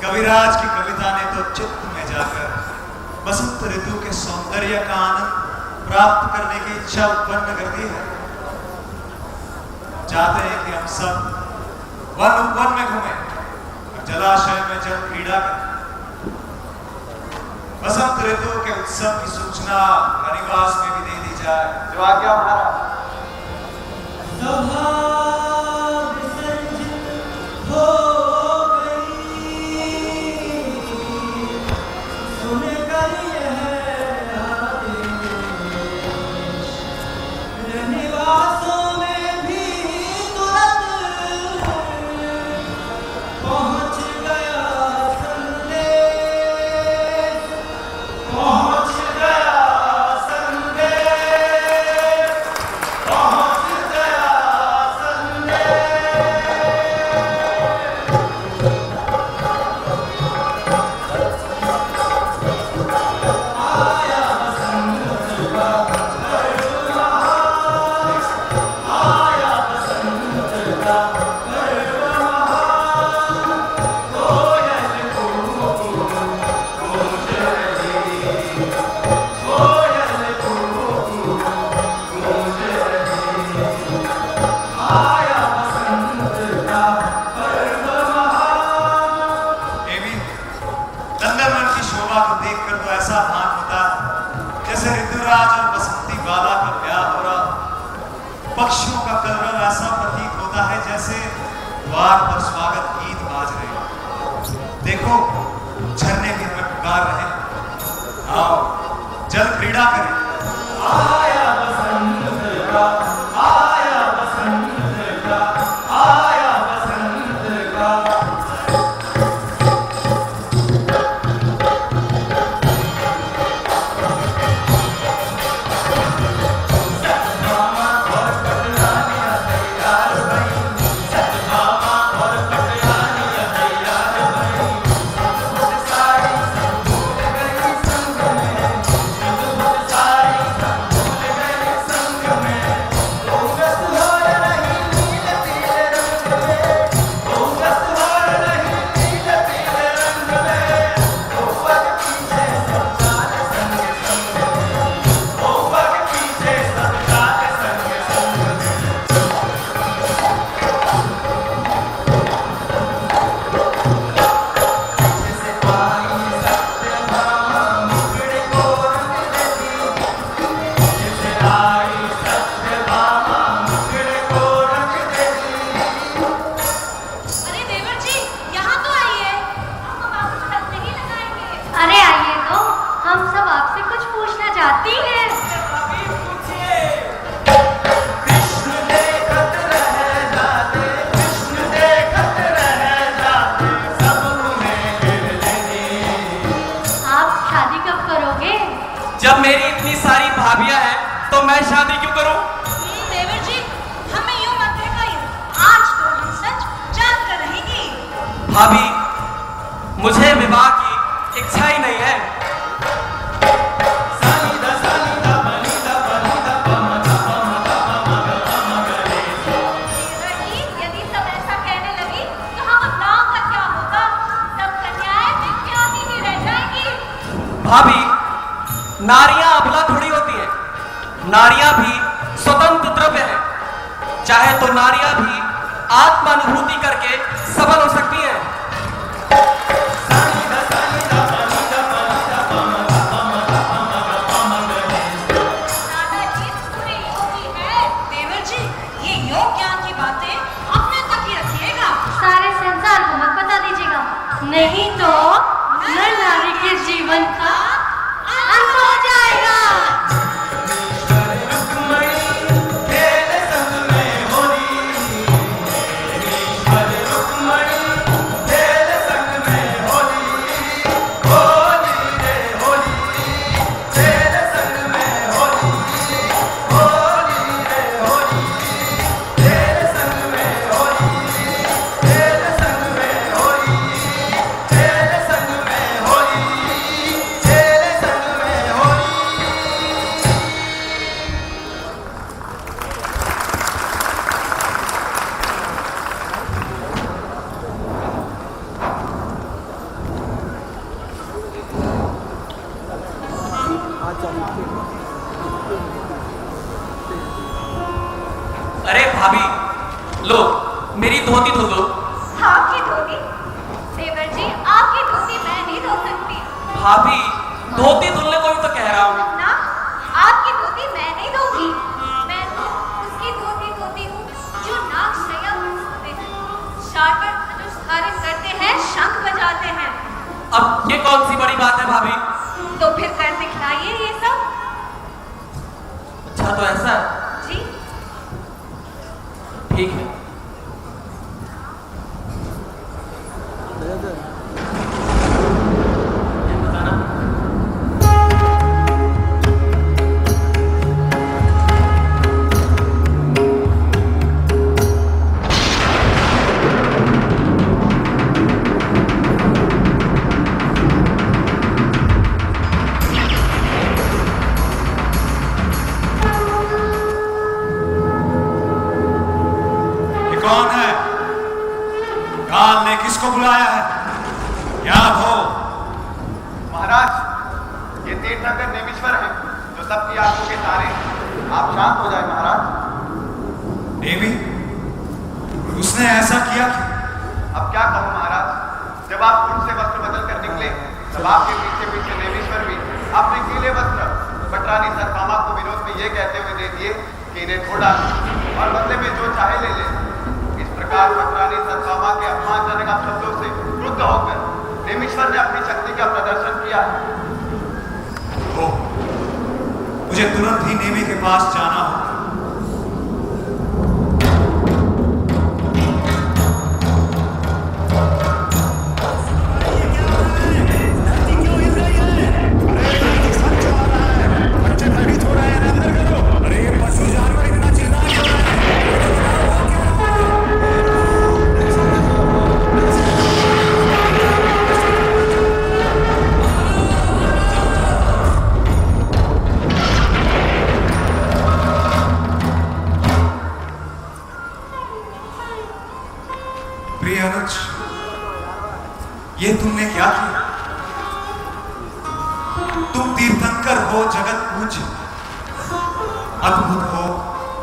कविराज की कविता ने तो चित्त में जाकर बसंत ऋतु के सौंदर्य का आनंद प्राप्त करने की इच्छा उत्पन्न कर दी है। चाहते हैं कि हम सब वन वन में घूमें और जलाशय में जल क्रीड़ा करें। बसंत ऋतु के उत्सव की सूचना वनिवास में भी दे दी जाए। जो आज्ञा महाराज। पक्षियों का कलरव ऐसा प्रतीत होता है जैसे द्वार पर स्वागत गीत बाज रहे। देखो झरने भी हमें पुकार रहे। आओ जल क्रीड़ा करें। आया बसंत का, आया बसंत का, आया बसंत का। जब मेरी इतनी सारी भाभियां हैं तो मैं शादी क्यों करूं? देवर जी, हमें यूं मत कहइए। आज तो हम सच जान कर रहेंगे। भाभी, मुझे विवाह की इच्छा ही नहीं है। यदि सब ऐसा कहने लगी तो हम अपनाओं का क्या होगा? सब कन्याएं विख्यात ही रह जाएंगी। भाभी, नारियां अबला थोड़ी होती है। नारियां भी स्वतंत्र द्रव्य है। चाहे तो नारियां भी आत्मानुभूति करके सबल हो सकती हैं। दादाजी पूरी योगी है। देवर जी, ये योग ज्ञान की बातें अपने तक ही रखिएगा। सारे संसार को मत बता दीजिएगा, नहीं तो नर नारी के जीवन का अंत हो जाएगा। अरे भाभी, लो मेरी धोती धो दो। आपकी धोती? देवर जी, आपकी धोती मैं नहीं धो सकती। भाभी, धोती धुलने को भी तो कह रहा हूँ। ना, आपकी धोती मैं नहीं धोगी। मैं तो उसकी धोती धोती हूँ जो नाग शैया पर सोते हैं, शार पर धनुष धारण करते हैं, शंख बजाते हैं। अब ये कौन सी बड़ी बात है भाभी? तो फिर कर दिखलाइए ये सब। अच्छा तो ऐसा है? जी ठीक है। ये बताना। कौन है? काल ने किसको बुलाया है? याद हो? महाराज, ये तीर्थंकर नेमीश्वर है जो सबकी आंखों के तारे हैं। आप शांत हो जाए महाराज। देवी, उसने ऐसा किया कि अब क्या कहूँ महाराज, जब आप कुंड से वस्त्र बदल कर निकले तब आपके पीछे पीछे नेमीश्वर भी अपने गीले वस्त्र बटरानी सतभामा को विरोध में ये कहते हुए दे दिए कि इन्हें छोड़ा और बदले में जो चाहे ले ले। इस प्रकार बटरानी सतभामा के अपमानजनक शब्दों से क्रुद्ध होकर नेमीश्वर ने अपनी शक्ति का प्रदर्शन किया। हो, मुझे तुरंत ही नेमी के पास जाना होगा। प्रिय अनुज, ये तुमने क्या किया? तुम तीर्थंकर हो, जगत पूज्य, अद्भुत हो,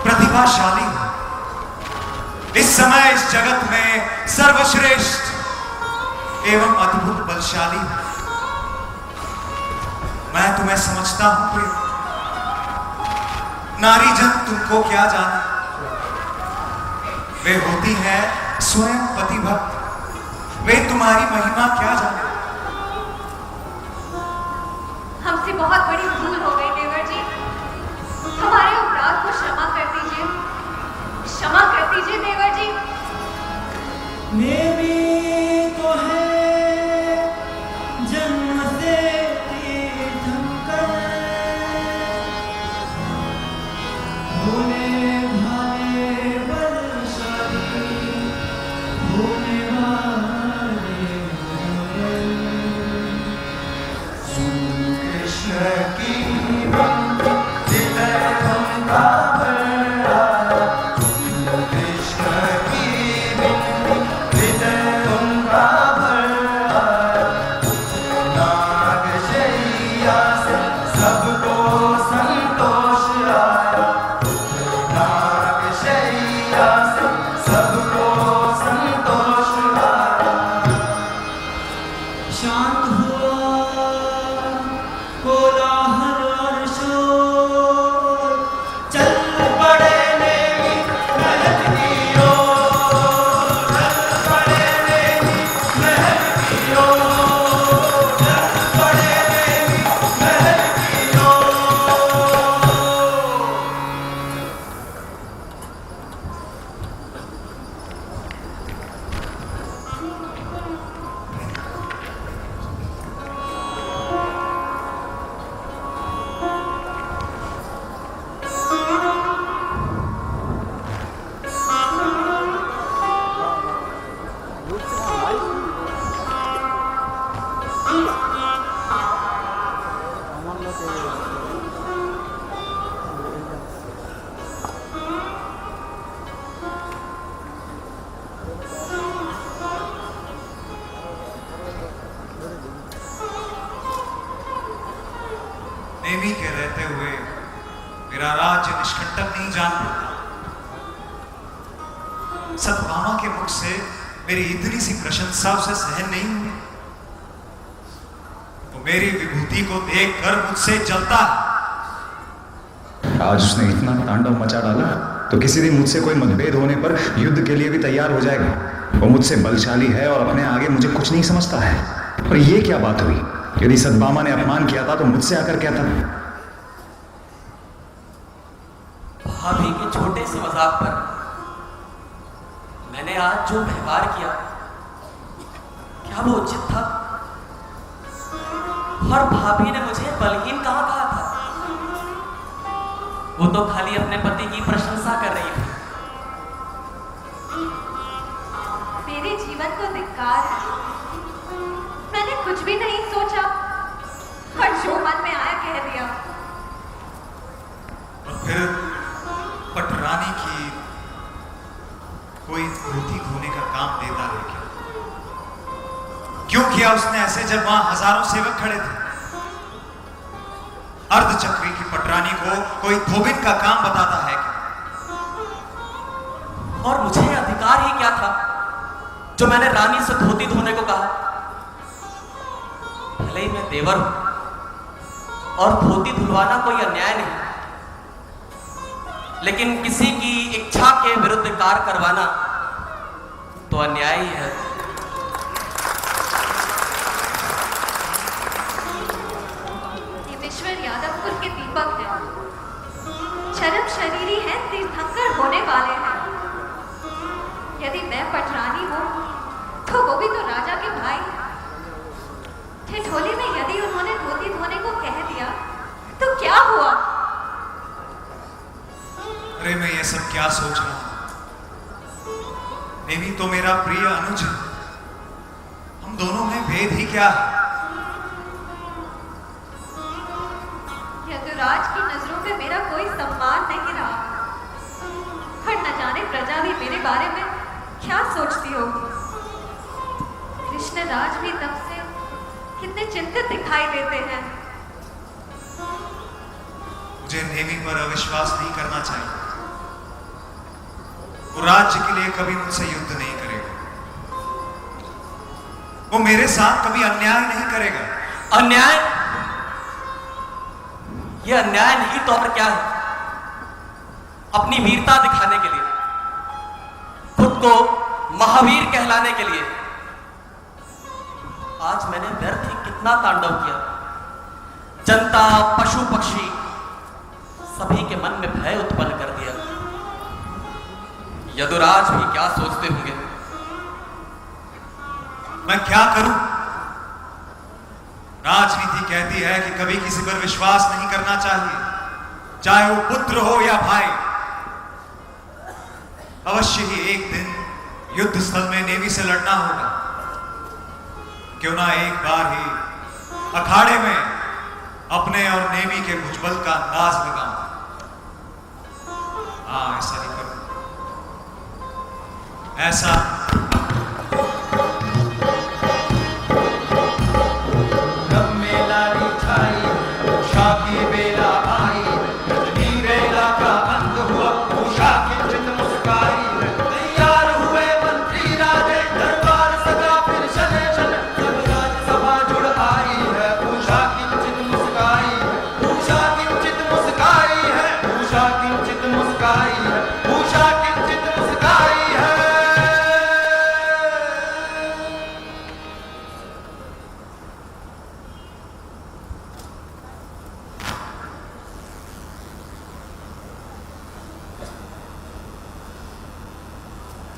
प्रतिभाशाली हो, इस समय इस जगत में सर्वश्रेष्ठ एवं अद्भुत बलशाली हो। मैं तुम्हें समझता हूं प्रिय। नारी जन तुमको क्या जाने, वे होती हैं स्वयं पतिभक्त, वे तुम्हारी महिमा क्या जाने। हमसे बहुत बड़ी भूल हो गई देवर जी, हमारे अपराध को क्षमा कर दीजिए, क्षमा कर दीजिए देवर जी। नेमी तो है जन्म से तीर्थंकर, भोले भाले बलशाली, भोले भाले सुन कृष्ण की हृदय हमका भरा, कृष्ण की हृदय हमका भरा, नाग शैया से सबको संतोष आया, नाग शैया से सबको संतोष आया। शांत हुआ कोलाहल और शोर, चल पड़े नेमी महल की ओर, चल पड़े नेमी महल की ओर, चल पड़े नेमी महल की ओर। नेमी के रहते हुए मेरा राज्य निष्कंटक नहीं जान पड़ता। सत्यभामा के मुख से मेरी इतनी सी प्रशंसा उसे सहन नहीं हुई। तो मेरी विभूति को देखकर मुझसे जलता है। आज उसने इतना तांडव मचा डाला तो किसी दिन मुझसे कोई मतभेद होने पर युद्ध के लिए भी तैयार हो जाएगा। वो मुझसे बलशाली है और अपने आगे मुझे कुछ नहीं समझता है। और ये क्या बात हुई? यदि सत्यभामा ने अपमान किया था तो मुझसे आकर कहता। भाभी के छोटे से मजाक पर मैंने आज जो व्यवहार किया, क्या वो उचित था? और भाभी ने मुझे बलहीन कहाँ कहा था? वो तो खाली अपने पति की प्रशंसा कर रही थी। मेरे जीवन को धिक्कार है। मैंने कुछ भी नहीं सोचा और जो मन में आया कह दिया। और फिर पटरानी की कोई धोती धोने का काम देता है क्या? क्यों किया उसने ऐसे जब वहां हजारों सेवक खड़े थे? अर्धचक्री की पटरानी को कोई धोबिन का काम बताता है क्या? और मुझे अधिकार ही क्या था जो मैंने रानी से धोती धोने को कहा? भले ही मैं देवर हूं और धोती धुलवाना कोई अन्याय नहीं, लेकिन किसी की इच्छा के विरुद्ध कार्य करवाना तो अन्याय ही है। देवेश्वर यादवपुर के दीपक हैं, चरम शरीरी हैं, तीर्थंकर होने वाले हैं। यदि मैं पटरानी हूं तो वो भी तो राजा के भाई। ठिठोली में यदि उन्होंने धोती धोने को कह दिया तो क्या हुआ? अरे मैं ये सब क्या सोच रहा हूं? नेमी तो मेरा प्रिय अनुज है। हम दोनों में भेद ही क्या है? यदुराज की नजरों में मेरा कोई सम्मान नहीं रहा। और न जाने प्रजा भी मेरे बारे में क्या सोचती होगी। कृष्णराज भी तब से कितने चिंतित दिखाई देते हैं। मुझे नेमी पर अविश्वास नहीं करना चाहिए। वो राज्य के लिए कभी मुझसे युद्ध नहीं करेगा। वो मेरे साथ कभी अन्याय नहीं करेगा। अन्याय? यह अन्याय नहीं तो और क्या है? अपनी वीरता दिखाने के लिए, खुद को महावीर कहलाने के लिए आज मैंने व्यर्थ ही कितना तांडव किया। जनता, पशु पक्षी सभी के मन में भय उत्पन्न कर दिया। यदुराज भी क्या सोचते होंगे? मैं क्या करूं? राजनीति कहती है कि कभी किसी पर विश्वास नहीं करना चाहिए, चाहे वो पुत्र हो या भाई। अवश्य ही एक दिन युद्ध स्थल में नेमी से लड़ना होगा। क्यों ना एक बार ही अखाड़े में अपने और नेमी के भुजबल का अंदाज लगाऊं। हाँ, ऐसा ही करूं। ऐसा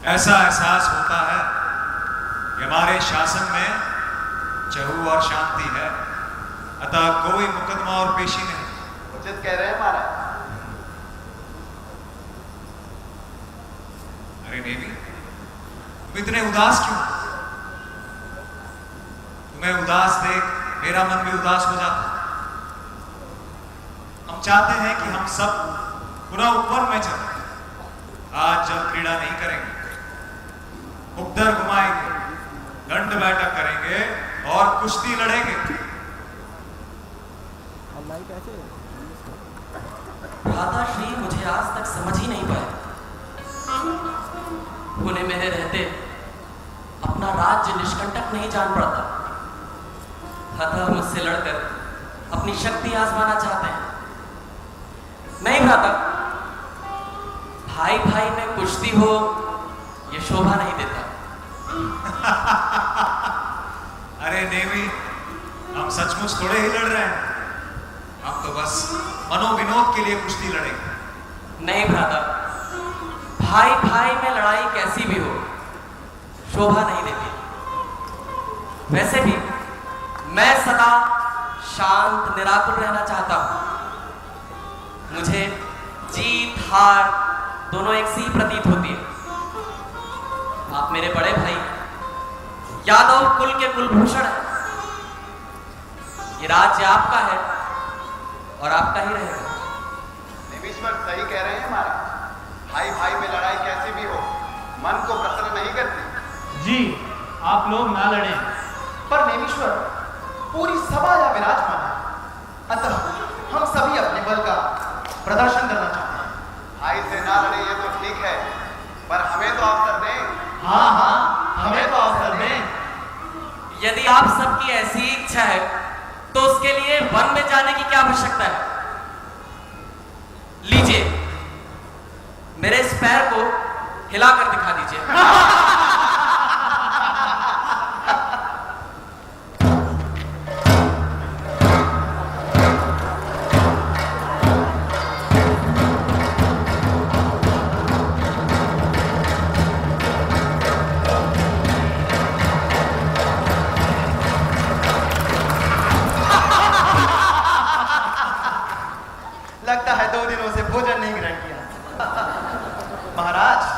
ऐसा एहसास होता है कि हमारे शासन में चहू और शांति है, अतः कोई मुकदमा और पेशी नहीं। उचित कह रहे हैं महाराज। अरे नेमी, तुम इतने उदास क्यों? तुम्हें उदास देख मेरा मन भी उदास हो जाता। हम चाहते हैं कि हम सब पुनः ऊपर में चलें। आज जल क्रीड़ा नहीं करेंगे, उपदर घुमाएंगे, दंड बैठक करेंगे और कुश्ती लड़ेंगे। राधा श्री मुझे आज तक समझ ही नहीं पाए। पुणे मेरे रहते अपना राज्य निष्कंटक नहीं जान पड़ता, अतः मुझसे लड़कर अपनी शक्ति आजमाना चाहते हैं। नहीं भ्राता, भाई भाई में कुश्ती हो ये शोभा नहीं देता। अरे नेमी, हम सचमुच थोड़े ही लड़ रहे हैं, हम तो बस मनोविनोद के लिए कुश्ती लड़ेंगे। नहीं भ्राता, भाई भाई में लड़ाई कैसी भी हो शोभा नहीं देती। वैसे भी मैं सदा शांत निराकुल रहना चाहता हूं। मुझे जीत हार दोनों एक सी प्रतीत होती है। आप मेरे बड़े भाई यादव कुल के कुलभूषण हैं। ये राज्य आपका है और आपका ही रहेगा। देवीश्वर सही कह रहे हैं महाराज, भाई भाई में लड़ाई कैसी भी हो मन को प्रसन्न नहीं करती। जी, आप लोग ना लड़ें। पर नेमीश्वर, पूरी सभा या विराजमान है, अतः हम सभी अपने बल का प्रदर्शन करना चाहते हैं। भाई से ना लड़े ये तो ठीक है, पर हमें तो अवसर दें। हाँ हाँ, हमें तो अवसर दें। यदि आप सबकी ऐसी इच्छा है तो उसके लिए वन में जाने की क्या आवश्यकता है? लीजिए, मेरे इस पैर को हिलाकर दिखा दीजिए। लगता है 2 दिनों से भोजन नहीं ग्रहण किया। महाराज,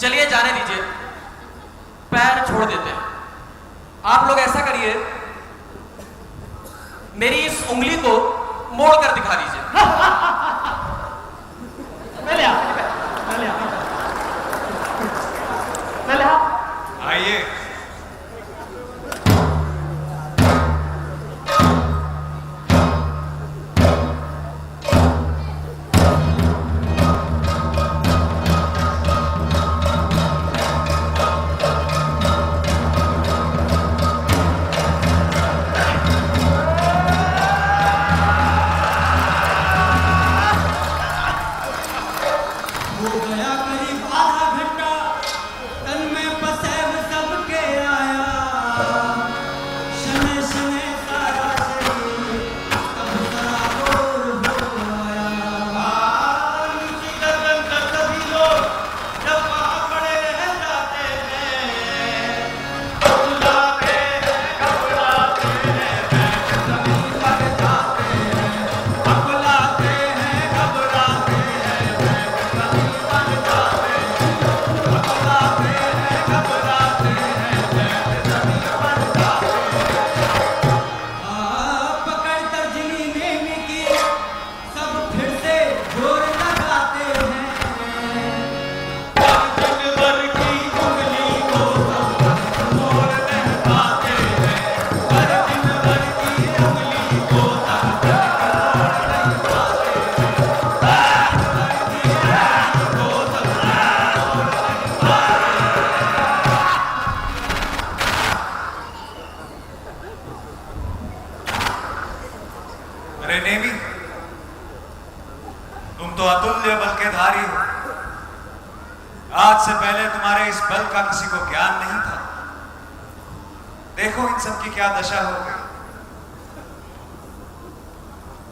चलिए जाने दीजिए, पैर छोड़ देते हैं। आप लोग ऐसा करिए, मेरी इस उंगली को मोड़ कर दिखा दीजिए। पहले आप, पहले आप, पहले आप। आइए, हो गया करीब आधा घंटा, तन में पसेब सबके आया, शने शने सारा शरीर तब सराबोर हो आया। नीची गर्दन कर सभी लोग जब वहाँ खड़े रह जाते हैं, घबराते हैं, घबराते हैं, सभी पड़ जाते हैं, घबराते हैं, घबराते हैं, सभी पड़ जाते हैं। अतुल्य बल के धारी हो। आज से पहले तुम्हारे इस बल का किसी को ज्ञान नहीं था। देखो इन सब की क्या दशा हो गई।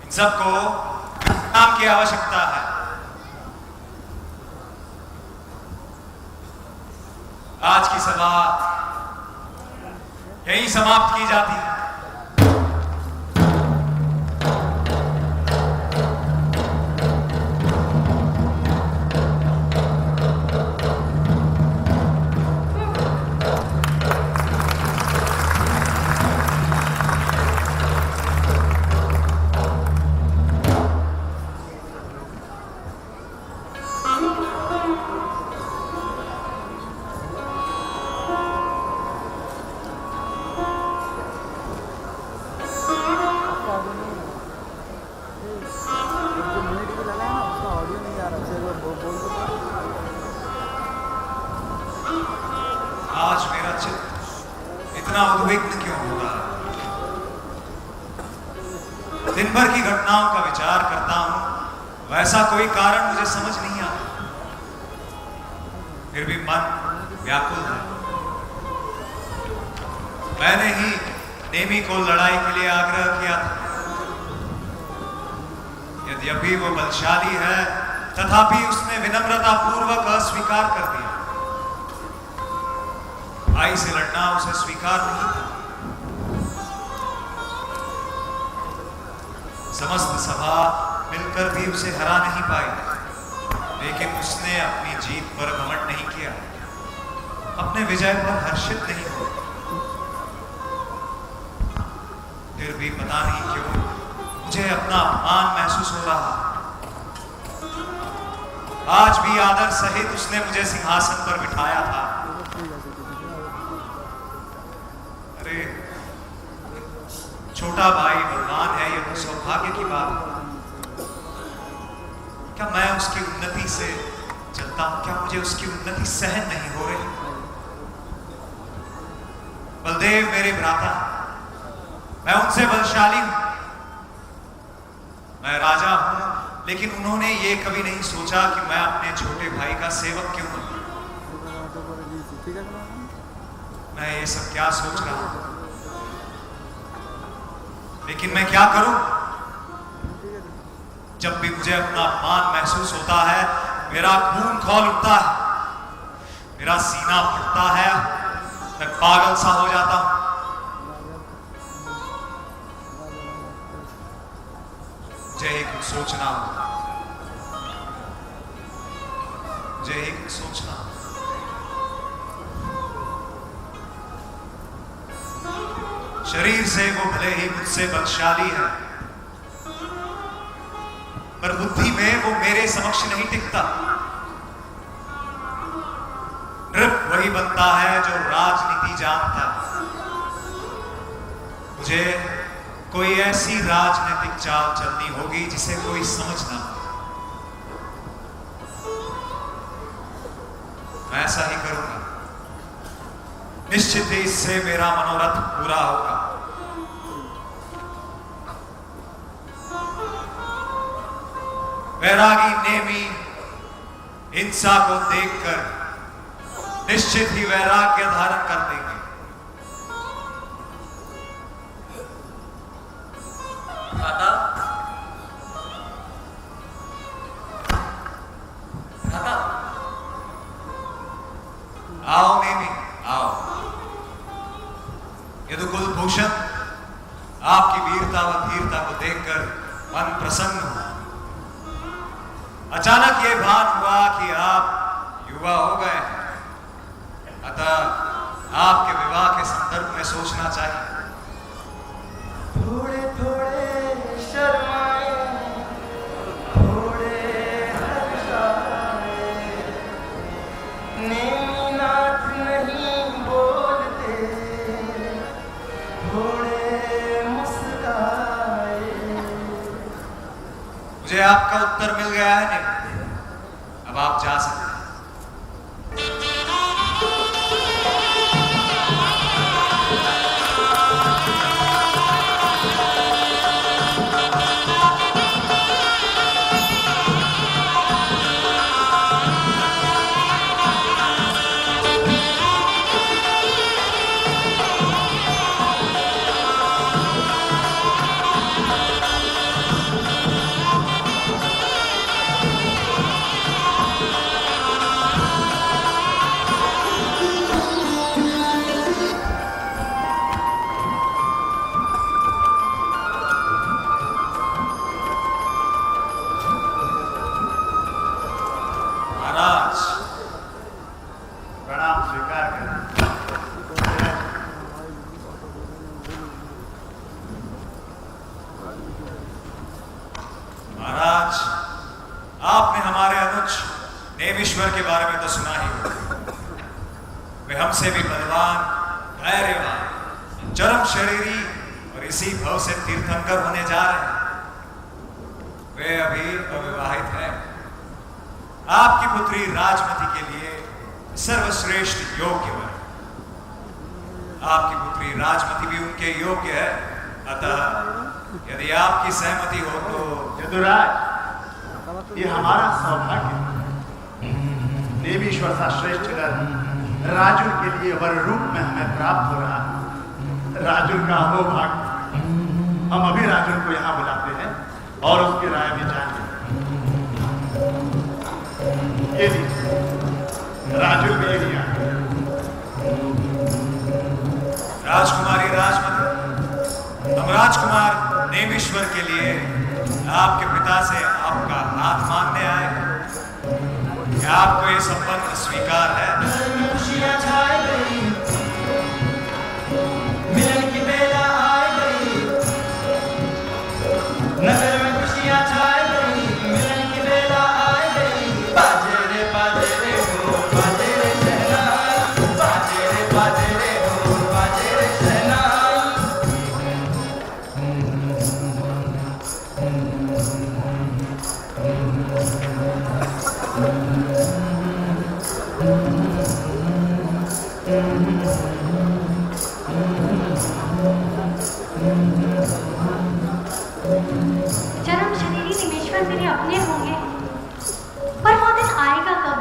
इन सबको नाम की आवश्यकता है। आज की सभा यहीं समाप्त की जाती है। आज मेरा चित्त इतना उद्विग्न क्यों होता है? दिन भर की घटनाओं का विचार करता हूं, वैसा कोई कारण मुझे समझ नहीं आता। फिर भी मन व्याकुल है। मैंने ही नेमी को लड़ाई के लिए आग्रह किया था। यद्यपि वो बलशाली है, तथापि उसने विनम्रता पूर्वक अस्वीकार कर दिया। भाई से लड़ना उसे स्वीकार नहीं था। समस्त सभा मिलकर भी उसे हरा नहीं पाई, लेकिन उसने अपनी जीत पर घमंड नहीं किया, अपने विजय पर हर्षित नहीं हुआ। फिर भी पता नहीं क्यों मुझे अपना अपमान महसूस हो रहा। आज भी आदर सहित उसने मुझे सिंहासन पर बिठाया था। अरे छोटा भाई बलवान है, यह तो सौभाग्य की बात है। क्या मैं उसकी उन्नति से चलता हूं? क्या मुझे उसकी उन्नति सहन नहीं हो रही? बलदेव मेरे भ्राता, मैं उनसे बलशाली हूं, मैं राजा हूं, लेकिन उन्होंने ये कभी नहीं सोचा कि मैं अपने छोटे भाई का सेवक क्यों हूं। मैं ये सब क्या सोच रहा हूं? लेकिन मैं क्या करूं? जब भी मुझे अपना अपमान महसूस होता है, मेरा खून खौल उठता है, मेरा सीना फटता है, मैं पागल सा हो जाता हूं। मुझे ही कुछ सोचना होगा, मुझे ही कुछ सोचना होगा। शरीर से वो भले ही मुझसे बलशाली है, पर बुद्धि में वो मेरे समक्ष नहीं टिकता। नृप वही बनता है जो राजनीति जानता है। मुझे कोई ऐसी राजनीतिक चाल चलनी होगी जिसे कोई समझना। मैं ऐसा ही करूंगा। निश्चित ही इससे मेरा मनोरथ पूरा होगा। वैरागी नेमी हिंसा को देखकर निश्चित ही वैराग्य धारण कर देंगे। भ्राता, भ्राता, आओ नेमी, आओ। यदुकुल भूषण, आपकी वीरता व धीरता को देखकर मन प्रसन्न हुआ। अचानक ये भान हुआ कि आप युवा हो गए हैं, अतः आपके विवाह के संदर्भ में सोचना चाहिए। थोड़े थोड़े शर्माए, थोड़े हर्षाए, नेमीनाथ नहीं बोलते, थोड़े मुस्काए। मुझे आपका उत्तर मिल गया है नेमी, अब आप जा सकते हैं। नेमीश्वर के बारे में तो सुना ही होगा। वे हमसे भी बलवान, धैर्यवान, चरम शरीरी और इसी भव से तीर्थंकर होने जा रहे हैं। वे अभी अविवाहित हैं। आपकी पुत्री राजमती के लिए सर्वश्रेष्ठ योग्य है। आपकी पुत्री राजमती भी उनके योग्य है। अतः यदि आपकी सहमति हो तो यदुराज, ये हमारा सौभाग्य है। नेमीश्वर सा श्रेष्ठ नर राजुर के लिए वर रूप में हमें प्राप्त हो रहा है। राजुर का हो भाग। हम अभी राजुर को यहाँ बुलाते हैं और उसकी राय भी जानेंगे। ये लीजिए, राजुर में लिया। राजकुमारी राजमती, हम राजकुमार नेमीश्वर के लिए आपके पिता से आपका हाथ मांगने आए हैं। क्या आपको ये संबंध स्वीकार है? खुशियां छाई गई, मिलन की बेला आ गई। नगर में खुशियां छाई गई, मिलन की बेला आ गई। बाजे रे ढोल, बाजे रे शहनाई। बाजे रे ढोल, बाजे रे शहनाई। चरम शरीरी निमेश्वर मेरे अपने होंगे, पर वो दिन आएगा कब?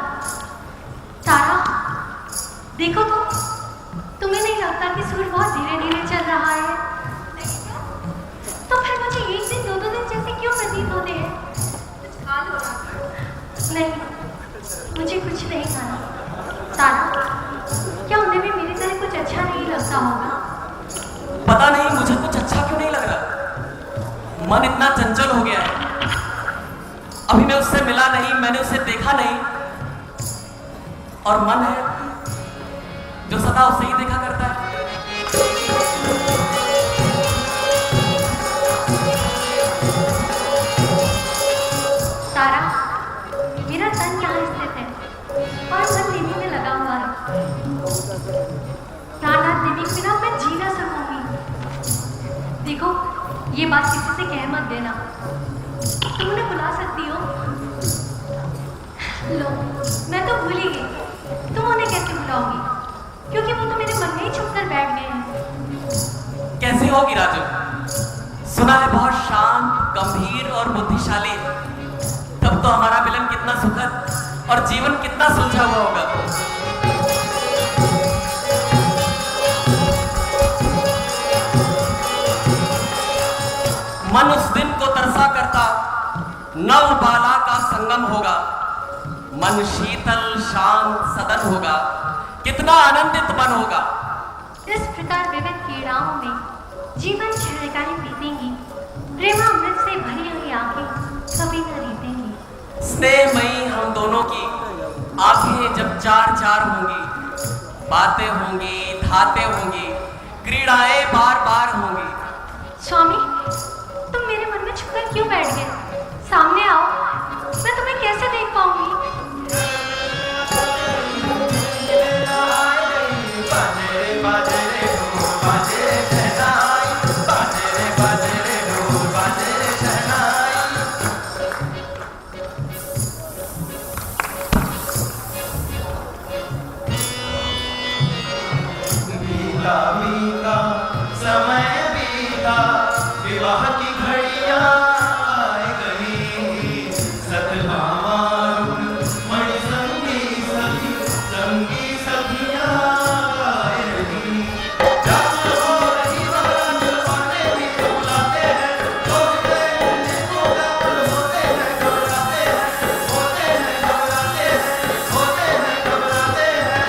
तारा, देखो तुम्हें नहीं लगता कि सूर्य बहुत धीरे धीरे चल रहा है? तो फिर मुझे एक दिन दो दिन जैसे क्यों प्रतीत होते हैं? कुछ खा लो राजकुमार। नहीं, मुझे कुछ नहीं खाना। तारा, क्या उन्हें भी मेरी तरह कुछ अच्छा नहीं लगता होगा? पता नहीं मुझे कुछ अच्छा क्यों नहीं लग रहा। मन इतना चंचल हो गया है। अभी मैं उससे मिला नहीं, मैंने उसे देखा नहीं, और मन है जो सदा उसे ही देखा करता है। तारा, मेरा तन यहाँ स्थित है और मन देवी में लगा हुआ है। प्राणनाथ देवी के बिना मैं जी ना सकूंगी। देखो, ये बात किसी से कह मत देना। तुम उन्हें बुला सकती हो। लो, मैं तो भूल ही गई। तुम उन्हें कैसे बुलाओगी? क्योंकि वो तो मेरे मन में ही छुप कर बैठ गए हैं। कैसी होगी राजू? सुना है बहुत शांत, गंभीर और बुद्धिशाली है। तब तो हमारा मिलन कितना सुखद और जीवन कितना सुलझा हुआ होगा। मन उस दिन को तरसा करता, नव बाला का संगम होगा। मन शीतल शांत सदन होगा, कितना आनंदित मन होगा। इस प्रकार विविध क्रीड़ाओं में जीवन क्षणिकाएं बीतेंगी। प्रेमामृत से भरी हुई आंखें कभी न रीतेंगी। स्नेहमयी हम दोनों की आंखें जब चार चार होंगी, बातें होंगी, धातें होंगी, क्रीड़ाएं बार बार होंगी। स्वामी, तुम मेरे मन में छुपकर क्यों बैठ गए? सामने आओ, मैं तुम्हें कैसे देख पाऊंगी? बीता समय बीता, विवाह की घड़ियां आए गई। सतभामा मणि संगी सखी, संगी सखियां आए रही। जागरण हो रही बारात, वाले भी बुलाते हैं। होते हैं होते हैं, घबराते हैं, होते हैं घबराते हैं, होते हैं घबराते हैं।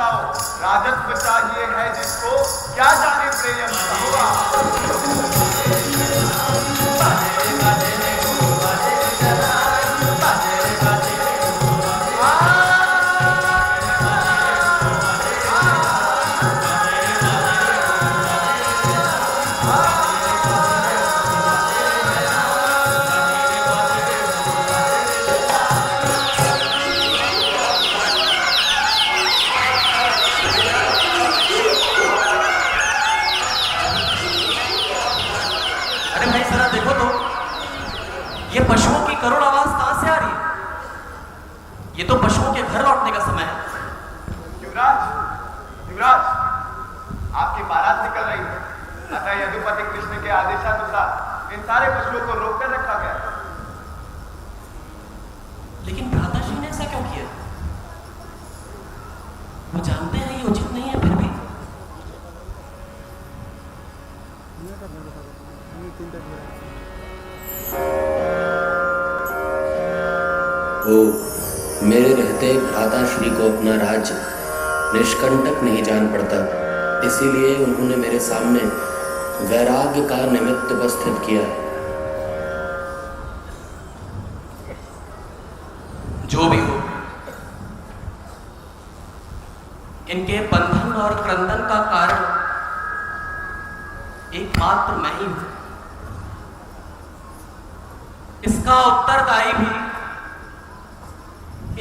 बताओ, राजत्व चाहिए है जिसको, क्या जाने प्रेम का होगा। अरे भाई जरा देखो तो, ये पशुओं की करुण आवाज कहां से आ रही है? ये तो पशुओं के घर लौटने का समय है। युवराज, युवराज, आपकी बारात निकल रही है, अतः यदुपति कृष्ण के आदेशानुसार इन सारे पशुओं को रोक कर रखा गया है। लेकिन भ्राताश्री ने ऐसा क्यों किया? वो जानते हैं ये उचित नहीं है, फिर भी वो मेरे रहते भ्राताश्री को अपना राज्य निष्कंटक नहीं जान पड़ता, इसीलिए उन्होंने मेरे सामने वैराग्य का निमित्त उपस्थित किया है। जो भी हो, इनके बंधन और क्रंदन का कारण एकमात्र मैं ही हूं। इसका उत्तरदायी भी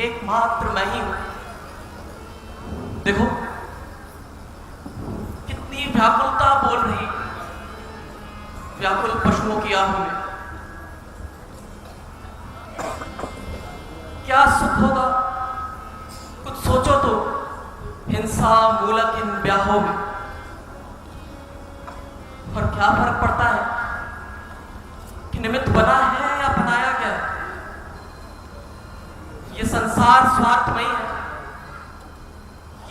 एकमात्र मैं ही हूं। देखो कितनी व्याकुलता बोल रही, व्याकुल पशुओं की आहू में। क्या सुख होगा, कुछ सोचो तो, हिंसा मूलक इन ब्याहों में। और क्या फर्क पड़ता है कि निमित्त बना है या बनाया गया है? ये संसार स्वार्थमयी है,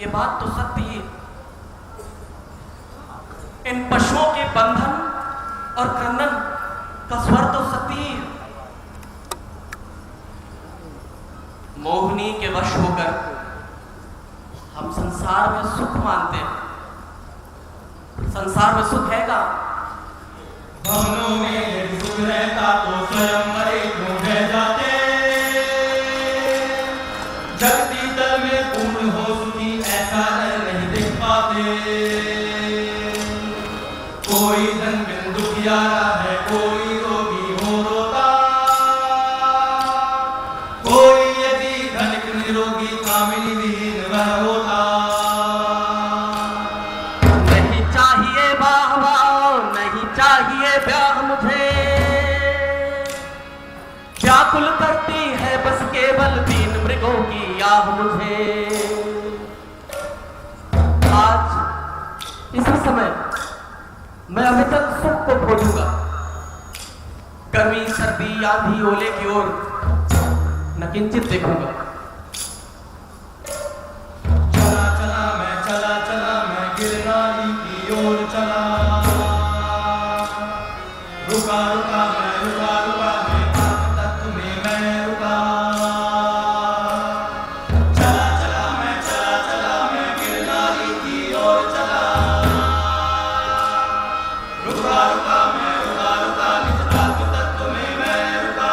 ये बात तो सत्य ही है। इन पशुओं के बंधन और क्रंदन का स्वर तो सत्य ही है। मोहिनी के वश होकर हम संसार में सुख मानते हैं। संसार में सुख है का? भवनों में यदि सुख रहता तो स्वयं मरे क्यों रह जाते। जगती तल में पूर्ण हो सुखी ऐसा नर नहीं देख पाते। कोई धन बिन दुखियारा है, कोई रोगी हो रोता। कोई यदि धनिक निरोगी कामिनी विहीन वह होता। नहीं चाहिए वाह, नहीं चाहिए ब्याह मुझे। व्याकुल करती है बस केवल तीन मृगों की आह मुझे। आज इसी समय मैं अभी तक सुख को खोजूंगा। गर्मी सर्दी आंधी ओले की ओर न किंचित देखूंगा। चला चला मैं गिरनारी की ओर चला। रुका रुका मैं तत्व में मैं रुका। चला मैं गिरनारी की ओर चला। रुका मैं निज आत्म तत्व में मैं रुका।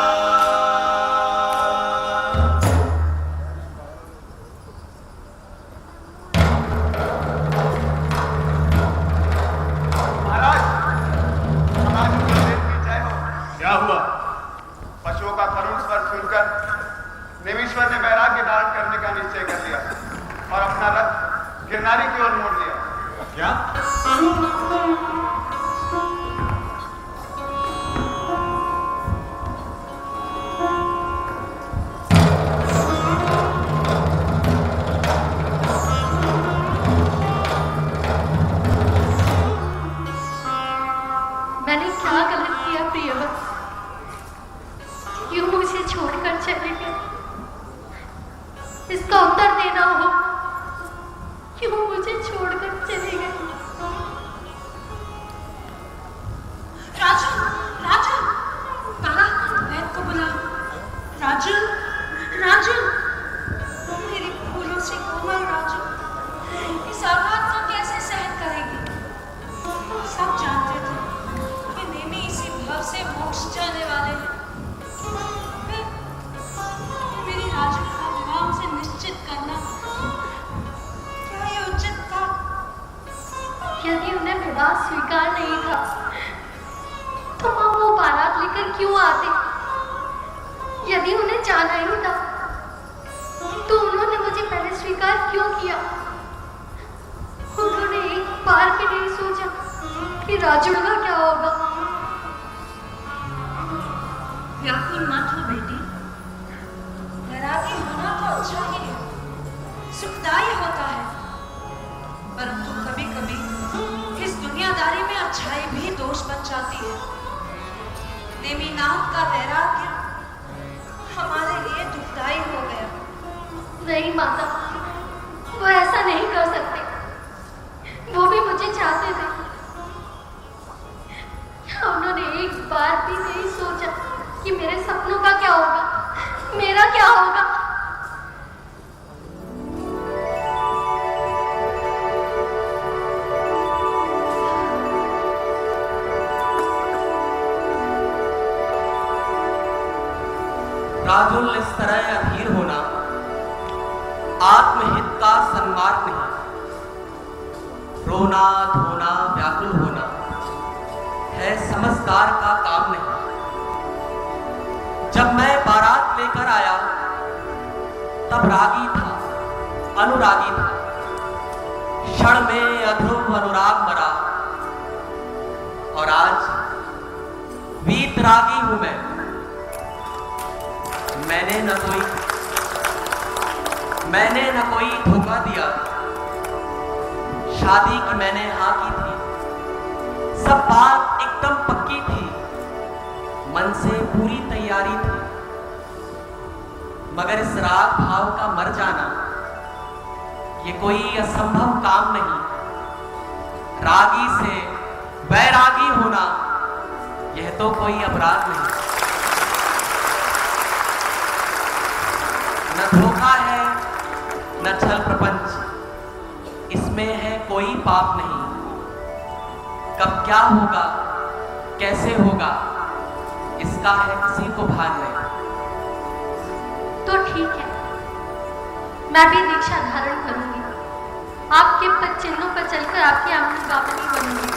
महाराज, समाज की जय हो। क्या हुआ? पशुओं का करुण स्वर सुनकर नेमीश्वर ने वैराग्य धारण करने का निश्चय कर लिया और अपना रथ गिरनारी की ओर मोड़ लिया। क्या? मैंने क्या गलत किया प्रियवत? क्यों मुझे छोड़कर चले गए? इसका उत्तर देना हो। क्यों मुझे छोड़कर चले गए? राजू, राजू, तारा, वैद को बुला। राजू, राजू, मेरे फूलों से कोमल राजू, विवाह स्वीकार नहीं था तो माँ वो बारात लेकर क्यों आते? यदि उन्हें जाना ही था तो उन्होंने मुझे पहले स्वीकार क्यों किया? उन्होंने एक बार भी नहीं सोचा कि राजुड़ का क्या होगा। व्याकुल मत हो बेटी, वैरागी होना तो अच्छा ही है, सुखदायी होता है, परंतु कभी कभी इस दुनियादारी में अच्छाई भी दोष बन जाती है। नेमिनाथ का वैराग्य हमारे लिए दुखदायी हो गया। नहीं माता, वो ऐसा नहीं कर सकते, वो भी मुझे चाहते थे। उन्होंने एक बार भी नहीं सोचा कि मेरे सपनों का क्या होगा, मेरा क्या होगा। राजुल इस तरह अधीर होना आत्महित का सन्मार्ग नहीं। रोना धोना व्याकुल होना है समझदार का काम नहीं। जब मैं बारात लेकर आया तब रागी था, अनुरागी था, क्षण में अध्रुव अनुराग मरा, और आज वीतरागी हूं मैं। मैंने न कोई धोखा दिया, शादी की मैंने हाँ की थी, सब बात एकदम पक्की थी, मन से पूरी तैयारी थी, मगर इस राग भाव का मर जाना ये कोई असंभव काम नहीं। रागी से वैरागी होना यह तो कोई अपराध नहीं। न धोखा है न छल प्रपंच, इसमें है कोई पाप नहीं। कब क्या होगा कैसे होगा इसका है किसी को भान नहीं। तो ठीक है, मैं भी दीक्षा धारण करूंगी, आपके पद चिन्हों पर चलकर आपकी अनुगामिनी बनूंगी।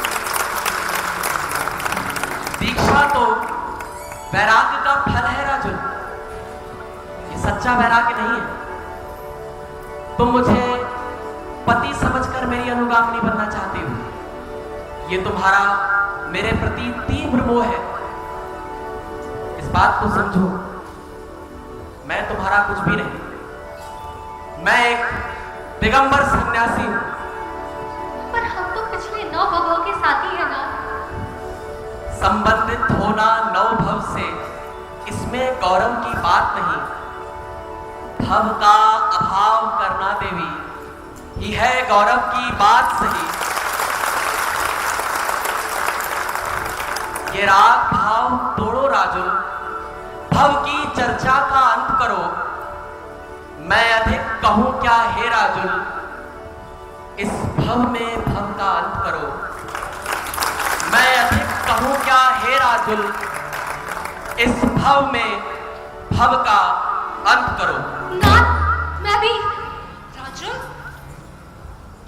दीक्षा तो वैराग्य का फल है राजुल, ये सच्चा वैराग्य नहीं है। तुम मुझे पति समझकर मेरी अनुगामिनी बनना चाहते हो, ये तुम्हारा मेरे प्रति तीव्र मोह है। इस बात को समझो, मैं तुम्हारा कुछ भी नहीं, मैं एक दिगंबर सन्यासी हूं। पर हम तो पिछले 9 भवों के साथी हैं ना। संबंधित होना 9 भव से, इसमें गौरव की बात नहीं। भव का अभाव करना देवी ही है गौरव की बात सही। ये राग भाव तोड़ो राजुल, भव की चर्चा का अंत करो। मैं अधिक कहूं क्या हे राजुल, इस भव में भव का अंत करो। मैं अधिक कहूं क्या हे राजुल, इस भव में भव का अंत करो। नाथ, मैं भी। राजुल,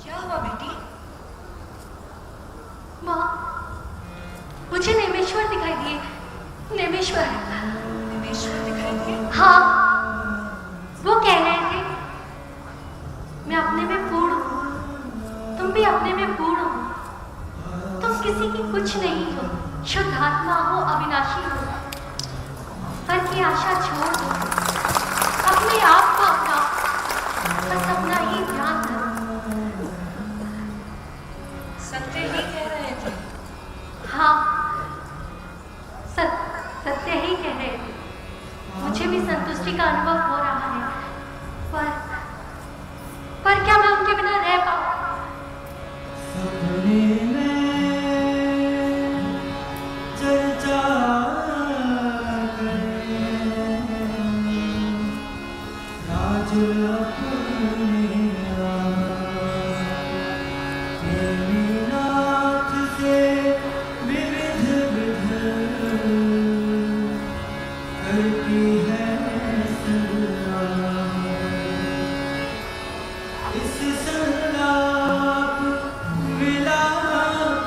क्या हुआ बेटी? माँ, मुझे नेमेश्वर दिखाई दिए। नेमेश्वर दिखाई दिए? हाँ, वो कह रहे थे मैं अपने में पूर्ण हूँ, तुम भी अपने में पूर्ण हो, तुम किसी की कुछ नहीं हो, शुद्ध आत्मा हो, अविनाशी हो। पर की आशा छोड़ दो, अपने आप को अपनाओ, बस अपना ही ध्यान करो। सत्य ही कह रहे थे। हाँ, सत्य ही कह रहे थे। मुझे भी संतुष्टि का अनुभव हो रहा है, पर क्या मैं उनके बिना रह पाऊं? सपने में चर्चा करें, राजुल अपने नाथ से विविध विध करती है सलाह। इस संलाप विलाप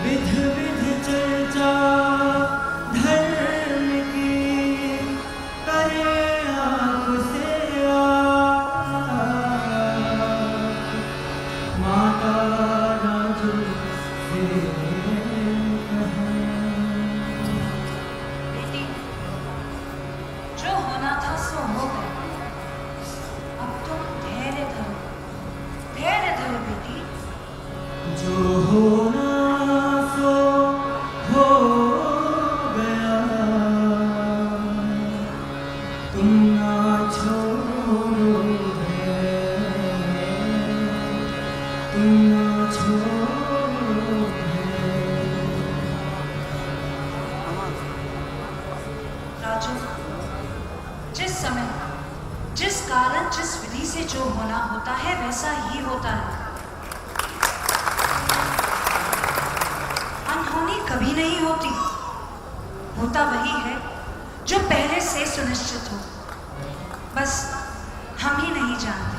विध विध चर्चा धर्म की करे आपसे माता राजू से बेटी, जो होना था सो हो गया। अब तुम धैर्य धरो बेटी। जो होना सो हो गया, तुम ना छोड़ो तुम ना छोड़ो राजू, जिस समय, जिस कारण, जिस विधि से जो होना होता है वैसा ही होता है। अनहोनी कभी नहीं होती। होता वही है जो पहले से सुनिश्चित हो। बस हम ही नहीं जानते।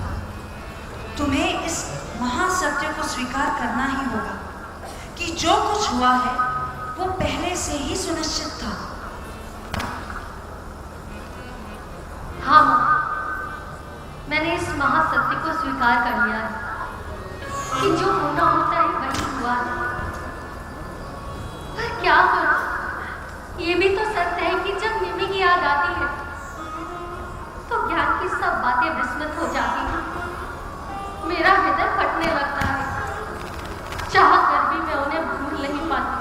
तुम्हें इस महासत्य को स्वीकार करना ही होगा कि जो कुछ हुआ है वो पहले से ही सुनिश्चित था। हाँ माँ, मैंने इस महासत्य को स्वीकार कर लिया है कि जो होना होता है वही हुआ है। पर क्या करूं? ये भी तो सत्य है कि जब निमि की याद आती है तो ज्ञान की सब बातें विस्मृत हो जाती हैं। मेरा हृदय फटने लगता है। चाह कर भी मैं उन्हें भूल नहीं पाती।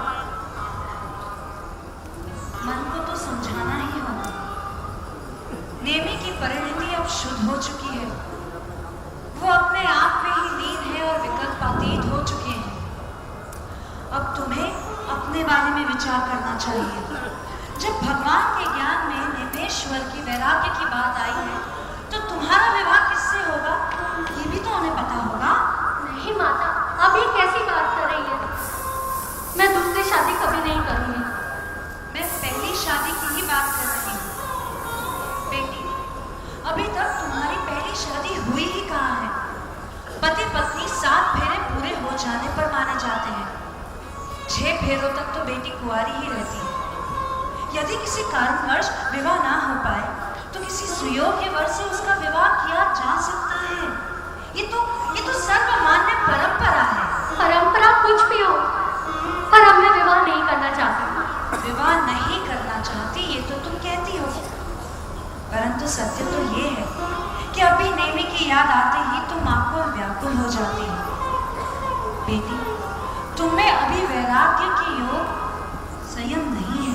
मन को तो समझाना ही होगा। नेमी की परिणति अब शुद्ध हो चुकी है। वो अपने आप में ही लीन है और विकल्पातीत हो चुके हैं। अब तुम्हें अपने बारे में विचार करना चाहिए। जब भगवान के ज्ञान में निमेश्वर की वैराग्य की बात आई है तो तुम्हारा विवाह किससे होगा ये भी तो उन्हें पता होगा। नहीं माता, अब ये कैसी बात कर रही है? मैं दूसरी शादी कभी नहीं करूंगी। मैं पहली शादी की ही बात कर रही हूँ। बेटी, अभी तक तुम्हारी पहली शादी हुई ही कहाँ है? पति पत्नी 7 फेरे पूरे हो जाने पर माने जाते हैं। 6 फेरों तक तो बेटी कुंवारी ही रहती है। यदि किसी कारणवश विवाह ना हो पाए तो किसी सुयोग्य वर से उसका विवाह किया जा सकता है। ये तो सर्वमान्य परंपरा है। परंपरा कुछ भी हो, पर अब मैं विवाह नहीं करना चाहती। विवाह नहीं करना चाहती ये तो तुम कहती हो, परंतु सत्य तो ये है कि अभी नेमी की याद आते ही तुम आंखों व्याकुल हो जाती हो। बेटी, तुम्हें अभी वैराग्य के योग संयम नहीं है।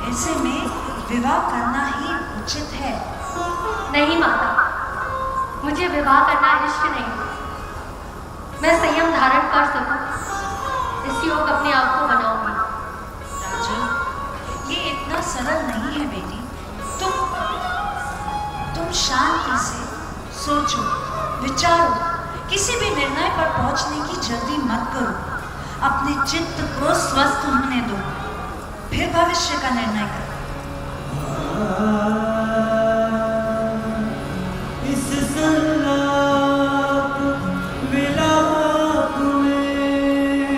ऐसे में विवाह करना ही उचित है। नहीं माता, मुझे विवाह करना इष्ट नहीं। मैं संयम धारण कर सकूं इस योग अपने आप को बनाऊंगी। राजू, ये इतना सरल नहीं है बेटी। तुम शांति से सोचो, विचारो, किसी भी निर्णय पर पहुंचने की जल्दी मत करो। अपने चित्त को स्वस्थ होने दो, फिर भविष्य का निर्णय करो। इस संलाप विलाप में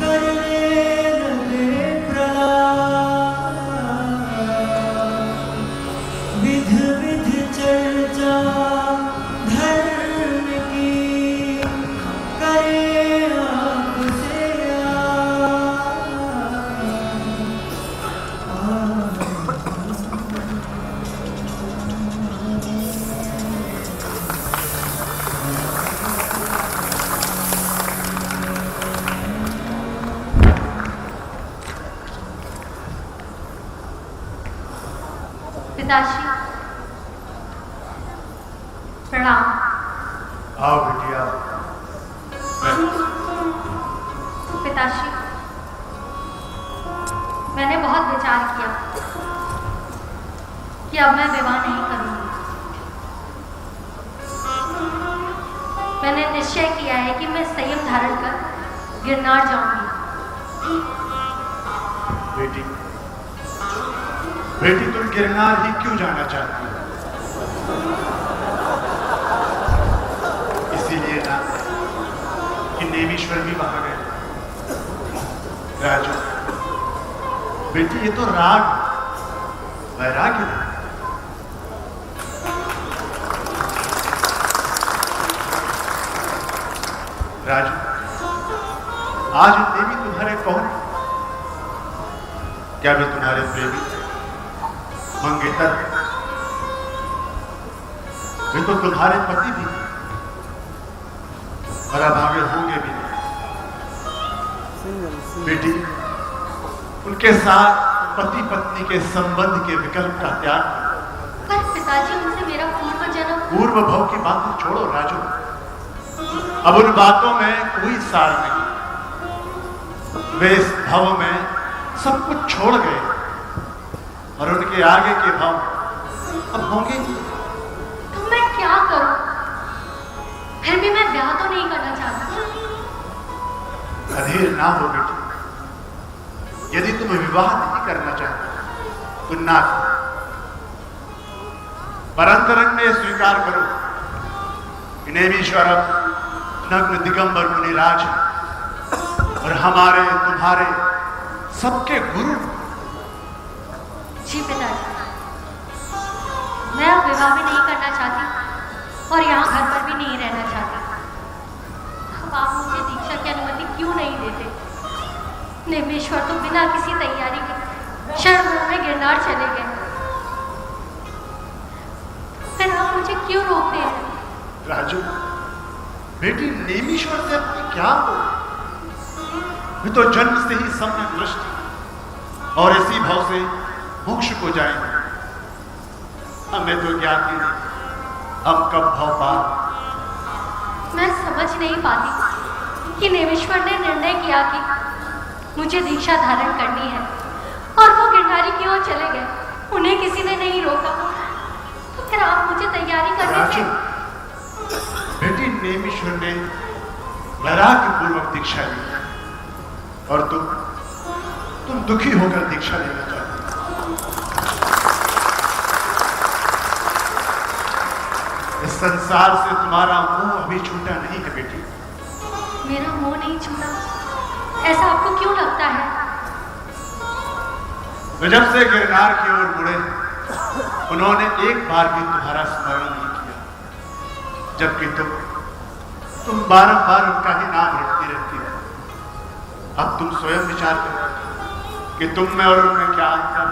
करने लगे प्रलाप। विध विध चर्चा धर्म की करे आपसे पिताश्री, प्रणाम। आओ बेटी आओ। पिताश्री, मैंने बहुत विचार किया कि अब मैं विवाह नहीं करूंगी। मैंने निश्चय किया है कि मैं संयम धारण कर गिरनार जाऊंगी। बेटी तुम गिरनार ही क्यों जाना चाहती हो? इसीलिए ना कि नेमीश्वर भी वहां गए। राजू बेटी, ये तो राग वैराग्य है। राजू, आज नेमी तुम्हारे कौन? क्या वे तुम्हारे प्रेमी मंगेतर? वे तो तुम्हारे पति भी और अब आगे होंगे भी नहीं। बेटी, उनके साथ पति पत्नी के संबंध के विकल्प का त्याग। पर पिताजी, उनसे मेरा पूर्व जन्म। पूर्व भव की बात छोड़ो राजू, अब उन बातों में कोई सार नहीं। वे इस भव में सब कुछ छोड़ गए और उनके आगे के भाव अब होंगे। तो मैं क्या करूं? फिर भी मैं ब्याह तो नहीं करना चाहती। अधीर ना हो बेटी, यदि तुम विवाह नहीं करना चाहते तो ना करो, पर अंतरंग में स्वीकार करो कि नेमीश्वर नग्न दिगंबर मुनिराज और हमारे तुम्हारे सबके गुरु। जी पिताजी, मैं अब विवाह भी नहीं करना चाहती और यहाँ घर पर भी नहीं रहना चाहती। अब आप मुझे दीक्षा की अनुमति क्यों नहीं देते? नेमेश्वर तो बिना किसी तैयारी के क्षण भर में गिरनार चले गए, फिर आप मुझे क्यों रोकते हैं? राजू बेटी, नेमीश्वर से अपनी क्या हो? वे तो जन्म से ही सम्यक दृष्टि और इसी भाव से मोक्ष को जाएंगे। हमें तो ज्ञात ही नहीं हम कब भाव पार। मैं समझ नहीं पाती कि नेमेश्वर ने निर्णय किया कि मुझे दीक्षा धारण करनी है और वो गिरनारी की ओर चले गए। उन्हें किसी ने नहीं रोका, तो फिर आप मुझे तैयारी करने से। बेटी, नेमीश्वर ने वैराग्य पूर्वक दीक्षा ली और तुम दुखी होकर दीक्षा लेना चाहते हो। इस संसार से तुम्हारा मोह अभी छूटा नहीं है बेटी। मेरा मोह नहीं छूटा, ऐसा आपको क्यों लगता है? वे जब से गिरनार की ओर मुड़े, उन्होंने एक बार भी तुम्हारा स्मरण नहीं किया, जबकि तुम बारंबार उनका ही नाम रटती रहती हो। अब तुम स्वयं विचार करो कि तुम में और उनमें क्या अंतर।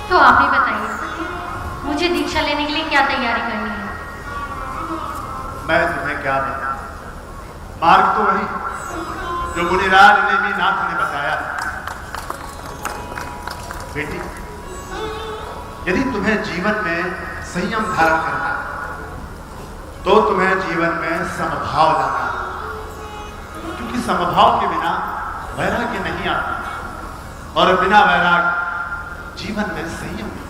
तो आप ही बताइए, मुझे दीक्षा लेने के लिए क्या तैयारी करनी है? मैं तुम्हें क्या बताऊं? मार्ग तो वही जो मुनिराज नेमीनाथ ने बताया। बेटी, यदि तुम्हें जीवन में संयम धारण करना तो तुम्हें जीवन में समभाव लाना, क्योंकि समभाव के बिना वैराग्य नहीं आता और बिना वैराग्य जीवन में संयम नहीं।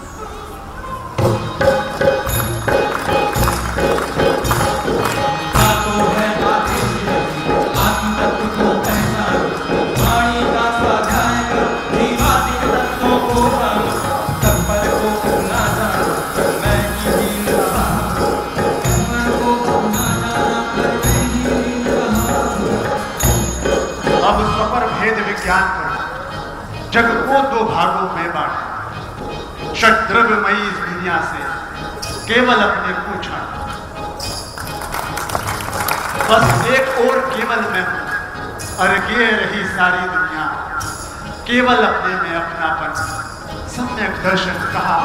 ज्ञान करो, जग को दो भागों में बांटो, षड्द्रव्यमयी इस दुनिया से केवल अपने को छाड़ो। बस एक और केवल मैं हूं और ये रही सारी दुनिया। केवल अपने में अपनापन, सम्यक दर्शन कहा।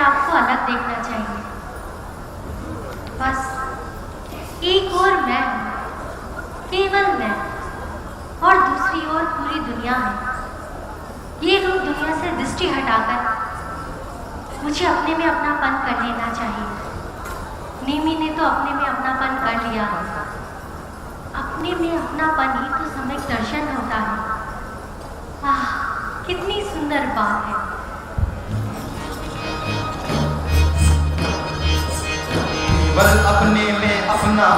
आपको अलग देखना चाहिए। बस एक और मैं हूँ, केवल मैं, और दूसरी ओर पूरी दुनिया है। ये लोग दुनिया से दृष्टि हटाकर मुझे अपने में अपनापन कर लेना चाहिए। नेमी ने तो अपने में अपनापन कर लिया। अपने में अपनापन ही तो सम्यक दर्शन होता है। आह, कितनी सुंदर बात है। केवल अपने में अपना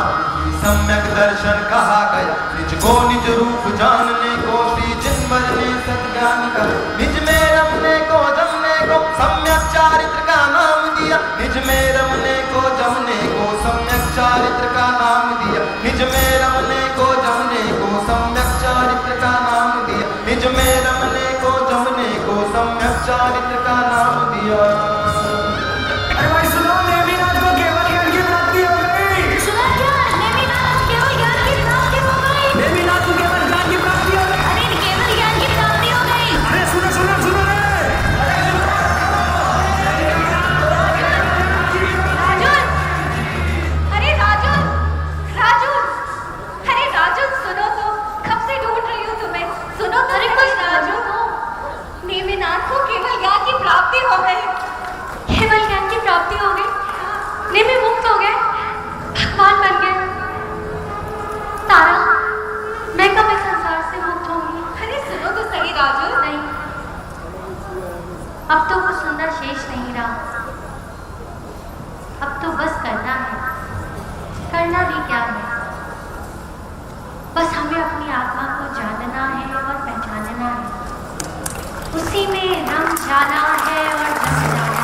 सम्यक दर्शन कहा गया। निज को निज रूप जानने को श्री जिनवर ने सत्ज्ञान का। निज में रमने को जमने को सम्यक चारित्र का नाम दिया। निज में रमने को जमने को सम्यक चारित्र का नाम दिया। निज में रमने को जमने को सम्यक चारित्र का नाम दिया। निज में रमने को जमने को सम्यक चारित्र का नाम दिया। अरे भाई सुनो, नेमिनाथ को केवल ज्ञान की प्राप्ति हो गई। सुना क्या? नेमिनाथ को केवल ज्ञान की प्राप्ति हो गई। नेमिनाथ को केवल ज्ञान की प्राप्ति हो गई। अरे केवल ज्ञान की प्राप्ति हो गई। अरे सुनो सुनो सुनो रे। राजुन, सुनो तो, कब से ढूंढ रही हूँ तुम्हें। सुनो तो, राजुन, नेमिनाथ को केवल ज्ञान की प्राप्ति हो गई। केवल ज्ञान की प्राप्ति हो गई। नेमी मुक्त हो गए, भगवान बन गए। तारा, मैं कब इस संसार से मुक्त होंगी? अरे सुनो तो सही राजुन। नहीं, अब तो कुछ सुंदर शेष नहीं रहा। अब तो बस करना है। करना भी क्या है, बस हमें अपनी आत्मा को जानना है और पहचानना है। उसी में रम जाना है और रम जाना है।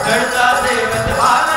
जड़ता देव ध्यान